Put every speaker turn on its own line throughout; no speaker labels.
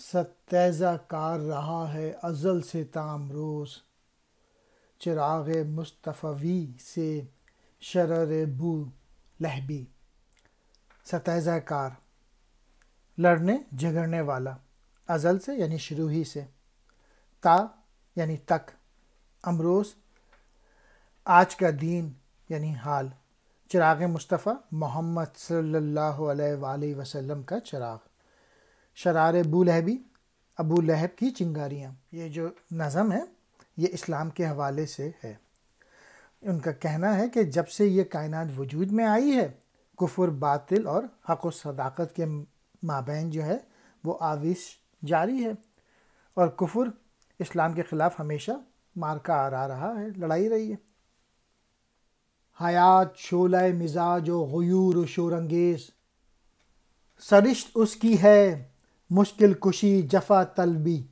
ستیزہ کار رہا ہے ازل سے تا امروز، چراغ مصطفی سے شرر بو لہبی۔ ستیزہ کار، لڑنے جھگڑنے والا، ازل سے یعنی شروع ہی سے، تا یعنی تک، امروز آج کا دین یعنی حال، چراغ مصطفیٰ محمد صلی اللہ علیہ وآلہ وسلم کا چراغ، شرار بو لہبی، ابو لہب کی چنگاریاں۔ یہ جو نظم ہے یہ اسلام کے حوالے سے ہے۔ ان کا کہنا ہے کہ جب سے یہ کائنات وجود میں آئی ہے، کفر، باطل اور حق و صداقت کے مابین جو ہے وہ آویز جاری ہے، اور کفر اسلام کے خلاف ہمیشہ مارکا آ رہا ہے، لڑائی رہی ہے۔ حیات شعلہ مزاج و غیور و شور انگیز، سرشت اس کی ہے مشکل کشی جفا طلبی۔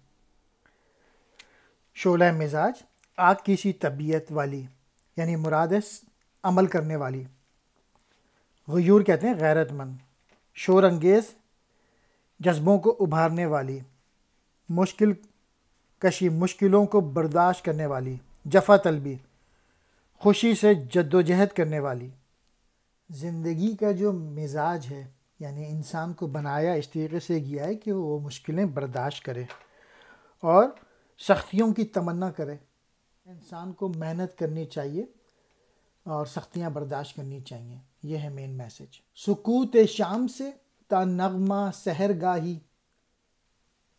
شعلہ مزاج، آگ کی سی طبیعت والی، یعنی مراد ہے عمل کرنے والی۔ غیور کہتے ہیں غیرت مند۔ شور انگیز، جذبوں کو ابھارنے والی۔ مشکل کشی، مشکلوں کو برداشت کرنے والی۔ جفا طلبی، خوشی سے جد و جہد کرنے والی۔ زندگی کا جو مزاج ہے، یعنی انسان کو بنایا اس طریقے سے گیا ہے کہ وہ مشکلیں برداشت کرے اور سختیوں کی تمنا کرے۔ انسان کو محنت کرنی چاہیے اور سختیاں برداشت کرنی چاہیے، یہ ہے مین میسج۔ سکوت شام سے تا نغمہ سحر گاہی،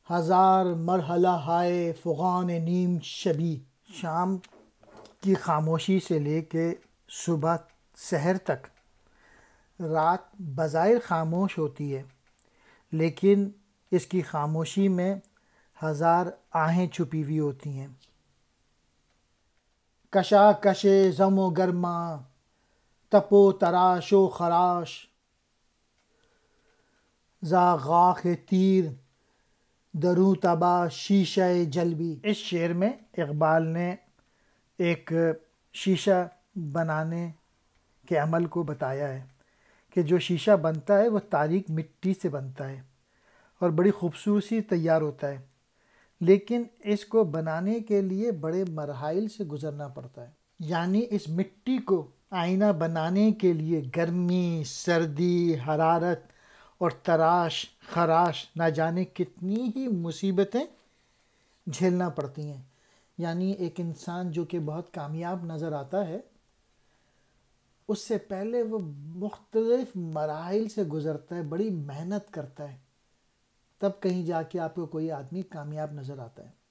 ہزار مرحلہ ہائے فغان نیم شبی۔ شام کی خاموشی سے لے کے صبح سحر تک رات بظاہر خاموش ہوتی ہے، لیکن اس کی خاموشی میں ہزار آہیں چھپی ہوئی ہوتی ہیں۔ کشا کش غم و گرما، تپ و تراش و خراش، زاغاخ تیر دروں تبا شیشہ جلبی۔ اس شعر میں اقبال نے ایک شیشہ بنانے کے عمل کو بتایا ہے کہ جو شیشہ بنتا ہے وہ تاریک مٹی سے بنتا ہے اور بڑی خوبصورتی تیار ہوتا ہے، لیکن اس کو بنانے کے لیے بڑے مراحل سے گزرنا پڑتا ہے۔ یعنی اس مٹی کو آئینہ بنانے کے لیے گرمی، سردی، حرارت اور تراش خراش نہ جانے کتنی ہی مصیبتیں جھیلنا پڑتی ہیں۔ یعنی ایک انسان جو کہ بہت کامیاب نظر آتا ہے، اس سے پہلے وہ مختلف مراحل سے گزرتا ہے، بڑی محنت کرتا ہے، تب کہیں جا کے آپ کو کوئی آدمی کامیاب نظر آتا ہے۔